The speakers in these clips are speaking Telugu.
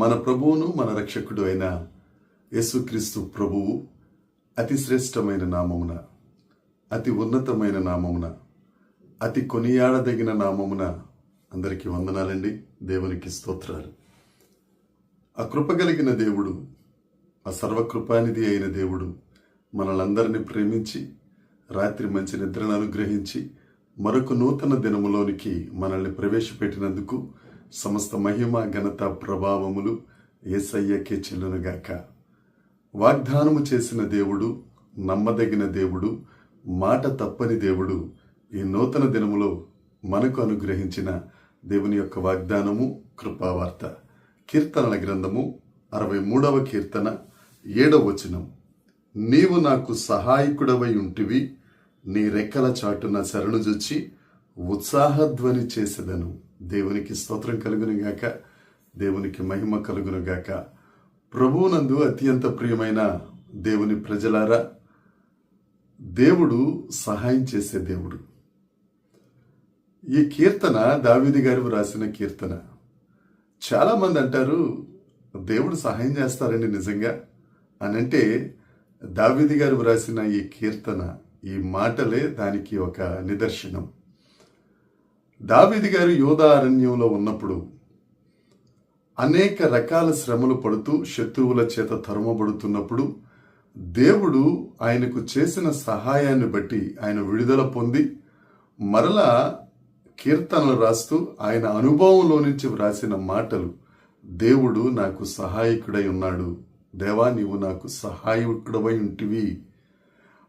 మన ప్రభువును మన రక్షకుడు అయిన యేసుక్రీస్తు ప్రభువు అతి శ్రేష్టమైన నామమున, అతి ఉన్నతమైన నామమున, అతి కొనియాడదగిన నామమున అందరికీ వందనాలండి. దేవునికి స్తోత్రాలు. ఆ కృప కలిగిన దేవుడు, ఆ సర్వకృపానిధి అయిన దేవుడు మనలందరినీ ప్రేమించి రాత్రి మంచి నిద్రను అనుగ్రహించి మరొక నూతన దినములోనికి మనల్ని ప్రవేశపెట్టినందుకు సమస్త మహిమ ఘనత ప్రభావములు యేసయ్యకే చెల్లునుగాక. వాగ్దానము చేసిన దేవుడు, నమ్మదగిన దేవుడు, మాట తప్పని దేవుడు ఈ నూతన దినములో మనకు అనుగ్రహించిన దేవుని యొక్క వాగ్దానము కృపావార్త. కీర్తనల గ్రంథము 63వ కీర్తన 7వ వచనం. నీవు నాకు సహాయకుడవై ఉంటివి, నీ రెక్కల చాటున శరణుజొచ్చి ఉత్సాహధ్వని చేసేదను. దేవునికి స్తోత్రం కలుగునుగాక, దేవునికి మహిమ కలుగునుగాక. ప్రభువునందు అత్యంత ప్రియమైన దేవుని ప్రజలారా, దేవుడు సహాయం చేసే దేవుడు. ఈ కీర్తన దావీదు గారు రాసిన కీర్తన. చాలా మంది అంటారు దేవుడు సహాయం చేస్తారండి నిజంగా అని. అంటే దావీదు గారు రాసిన ఈ కీర్తన, ఈ మాటలే దానికి ఒక నిదర్శనం. దావీదు గారు యోధా అరణ్యంలో ఉన్నప్పుడు అనేక రకాల శ్రమలు పడుతూ శత్రువుల చేత తరుమబడుతున్నప్పుడు దేవుడు ఆయనకు చేసిన సహాయాన్ని బట్టి ఆయన విడుదల పొంది మరలా కీర్తనలు రాస్తూ ఆయన అనుభవంలో నుంచి వ్రాసిన మాటలు, దేవుడు నాకు సహాయకుడై ఉన్నాడు, దేవా నీవు నాకు సహాయకుడవై ఉంటివి.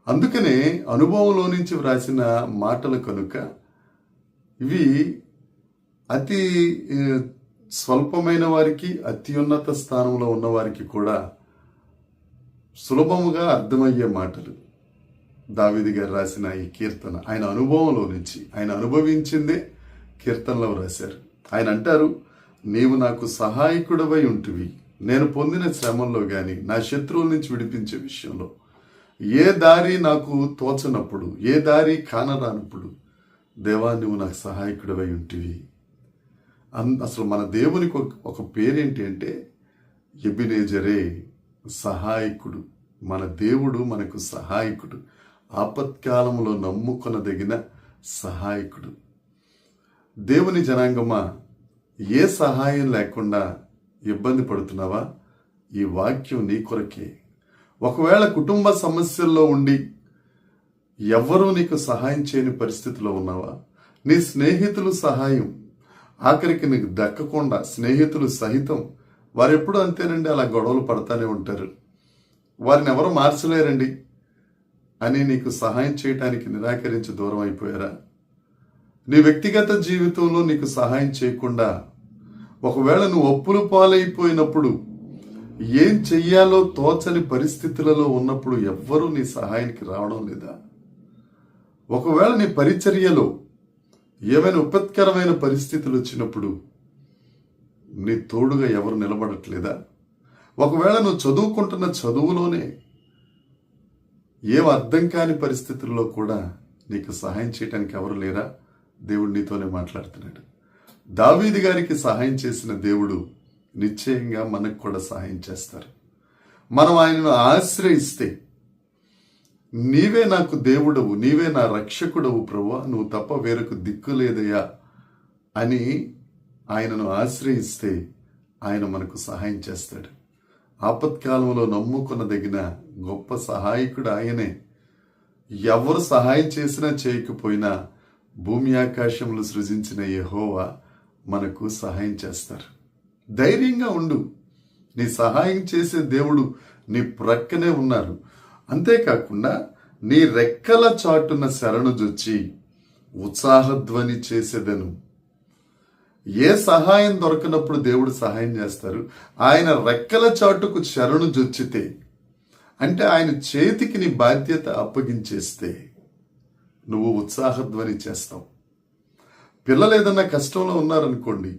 అందుకనే అనుభవంలో నుంచి వ్రాసిన మాటలు కనుక ఇవి అతి స్వల్పమైన వారికి, అత్యున్నత స్థానంలో ఉన్న వారికి కూడా సులభముగా అర్థమయ్యే మాటలు. దావీదు గారు రాసిన ఈ కీర్తన ఆయన అనుభవంలో నుంచి, ఆయన అనుభవించిందే కీర్తనలో రాశారు. ఆయన అంటారు, నీవు నాకు సహాయకుడవై ఉంటివి. నేను పొందిన శ్రమంలో గాని, నా శత్రువుల నుంచి విడిపించే విషయంలో ఏ దారి నాకు తోచనప్పుడు, ఏ దారి కానరానప్పుడు, దేవా నువ్వు నాకు సహాయకుడవై ఉంటివి. అసలు మన దేవునికి ఒక పేరేంటి అంటే ఎబినేజరే, సహాయకుడు. మన దేవుడు మనకు సహాయకుడు, ఆపత్కాలంలో నమ్ముకొనదగిన సహాయకుడు. దేవుని జనాంగమా, ఏ సహాయం లేకుండా ఇబ్బంది పడుతున్నావా? ఈ వాక్యం నీ కొరకే. ఒకవేళ కుటుంబ సమస్యల్లో ఉండి ఎవ్వరూ నీకు సహాయం చేయని పరిస్థితిలో ఉన్నావా? నీ స్నేహితులు సహాయం ఆఖరికి నీకు దక్కకుండా, స్నేహితులు సహితం వారెప్పుడు అంతేనండి, అలా గొడవలు పడతానే ఉంటారు, వారిని ఎవరు మార్చలేరండి అని నీకు సహాయం చేయటానికి నిరాకరించి దూరం అయిపోయారా? నీ వ్యక్తిగత జీవితంలో నీకు సహాయం చేయకుండా, ఒకవేళ నువ్వు అప్పులు పాలైపోయినప్పుడు, ఏం చెయ్యాలో తోచని పరిస్థితులలో ఉన్నప్పుడు ఎవ్వరూ నీ సహాయానికి రావడం లేదా? ఒకవేళ నీ పరిచర్యలో ఏమైనా ఉపత్కరమైన పరిస్థితులు వచ్చినప్పుడు నీ తోడుగా ఎవరు నిలబడట్లేదా? ఒకవేళ నువ్వు చదువుకుంటున్న చదువులోనే ఏం అర్థం కాని పరిస్థితుల్లో కూడా నీకు సహాయం చేయడానికి ఎవరు లేరా? దేవుడు నీతోనే మాట్లాడుతున్నాడు. దావీదు గారికి సహాయం చేసిన దేవుడు నిశ్చయంగా మనకు కూడా సహాయం చేస్తారు. మనం ఆయనను ఆశ్రయిస్తే, నీవే నాకు దేవుడవు, నీవే నా రక్షకుడవు ప్రభువా, నువ్వు తప్ప వేరొక దిక్కు లేదయ్యా అని ఆయనను ఆశ్రయిస్తే ఆయన మనకు సహాయం చేస్తాడు. ఆపత్కాలంలో నమ్ముకొనదగిన గొప్ప సహాయకుడు ఆయనే. ఎవరు సహాయం చేసినా చేయకపోయినా భూమి ఆకాశములు సృజించిన యెహోవా మనకు సహాయం చేస్తారు. ధైర్యంగా ఉండు, నీ సహాయం చేసే దేవుడు నీ ప్రక్కనే ఉన్నారు. అంతేకాకుండా నీ రెక్కల చాటున శరణుజొచ్చి ఉత్సాహధ్వని చేసేదను. ఏ సహాయం దొరకనప్పుడు దేవుడు సహాయం చేస్తారు? ఆయన రెక్కల చాటుకు శరణుజొచ్చితే, అంటే ఆయన చేతికి నీ బాధ్యత అప్పగించేస్తే నువ్వు ఉత్సాహధ్వని చేస్తావు. పిల్లలు ఏదన్నా కష్టంలో ఉన్నారనుకోండి,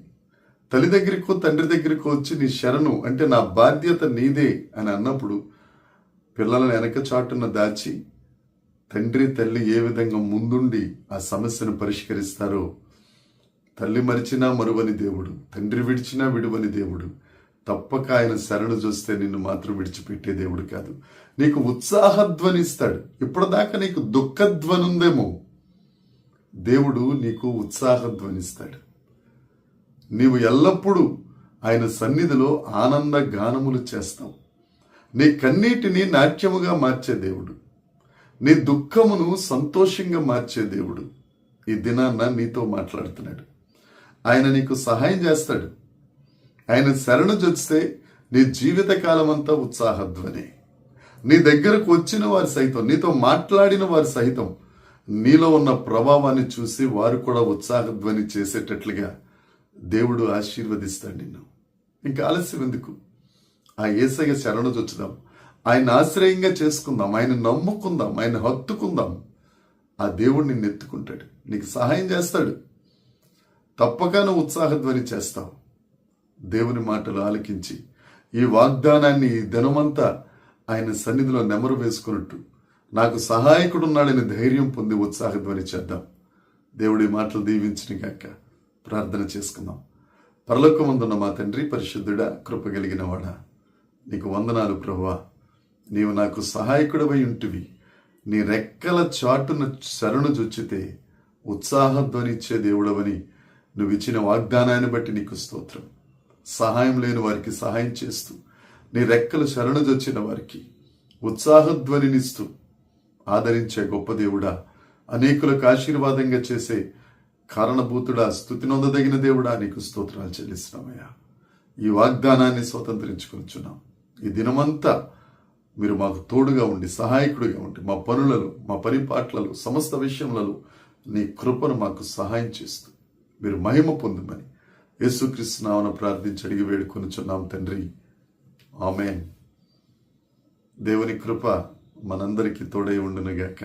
తల్లి దగ్గరికో తండ్రి దగ్గరికో వచ్చి నీ శరణు అంటే నా బాధ్యత నీదే అని అన్నప్పుడు పిల్లలను వెనక చాటున దాచి తండ్రి తల్లి ఏ విధంగా ముందుండి ఆ సమస్యను పరిష్కరిస్తారో, తల్లి మరిచినా మరువని దేవుడు, తండ్రి విడిచినా విడువని దేవుడు, తప్పక ఆయన శరణు చూస్తే నిన్ను మాత్రం విడిచిపెట్టే దేవుడు కాదు. నీకు ఉత్సాహధ్వనిస్తాడు. ఇప్పటిదాకా నీకు దుఃఖధ్వనుందేమో, దేవుడు నీకు ఉత్సాహధ్వనిస్తాడు. నీవు ఎల్లప్పుడూ ఆయన సన్నిధిలో ఆనంద గానములు చేస్తావు. నీ కన్నీటిని నాట్యముగా మార్చే దేవుడు, నీ దుఃఖమును సంతోషంగా మార్చే దేవుడు ఈ దినాన్న నీతో మాట్లాడుతున్నాడు. ఆయన నీకు సహాయం చేస్తాడు. ఆయన శరణు చొచ్చితే నీ జీవిత కాలం అంతా ఉత్సాహధ్వనే. నీ దగ్గరకు వచ్చిన వారి సైతం, నీతో మాట్లాడిన వారి సైతం నీలో ఉన్న ప్రభావాన్ని చూసి వారు కూడా ఉత్సాహధ్వని చేసేటట్లుగా దేవుడు ఆశీర్వదిస్తాడు నిన్ను. ఇంకా ఆలస్యం ఎందుకు? ఆ యేసయ్య శరణు చొచ్చుదాం, ఆయన ఆశ్రయంగా చేసుకుందాం, ఆయన నమ్ముకుందాం, ఆయన హత్తుకుందాం. ఆ దేవుడు నిన్ను ఎత్తుకుంటాడు, నీకు సహాయం చేస్తాడు. తప్పక నువ్వు ఉత్సాహధ్వని చేస్తావు. దేవుని మాటలు ఆలకించి ఈ వాగ్దానాన్ని ఈ దినమంతా ఆయన సన్నిధిలో నెమరు వేసుకున్నట్టు, నాకు సహాయకుడున్నాడని ధైర్యం పొంది ఉత్సాహధ్వని చేద్దాం. దేవుడి మాటలు దీవించిన గాక. ప్రార్థన చేసుకుందాం. పరలోకమందున్న మా తండ్రి, పరిశుద్ధుడా, కృప కలిగిన వాడా, నీకు వందనాలు ప్రభువా. నీవు నాకు సహాయకుడవై ఉంటివి. నీ రెక్కల చాటున శరణు జొచ్చితే ఉత్సాహధ్వనిచ్చే దేవుడవని నువ్వు ఇచ్చిన వాగ్దానాన్ని బట్టి నీకు స్తోత్రం. సహాయం లేని వారికి సహాయం చేస్తూ, నీ రెక్కలు శరణు జొచ్చిన వారికి ఉత్సాహధ్వనినిస్తూ ఆదరించే గొప్ప దేవుడా, అనేకులకు ఆశీర్వాదంగా చేసే కారణభూతుడా, స్తుతి నొందదగిన దేవుడా, నీకు స్తోత్రాలు చెల్లిస్తున్నామయ్యా. ఈ వాగ్దానాన్ని స్వతంత్రించుకొనిచున్నాం. ఈ దినమంతా మీరు మాకు తోడుగా ఉండి, సహాయకుడిగా ఉండి, మా పనులలో, మా పరిపాట్లలో, సమస్త విషయములలో నీ కృపను మాకు సహాయం చేస్తూ మీరు మహిమ పొందుమని యేసుక్రీస్తు నామమున ప్రార్థించి అడిగి వేడుకొనుచున్నాం తండ్రి. ఆమేన్. దేవుని కృప మనందరికీ తోడై ఉండునుగాక.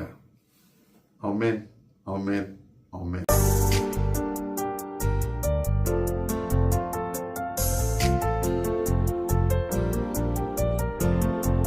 ఆమేన్, ఆమేన్, ఆమేన్.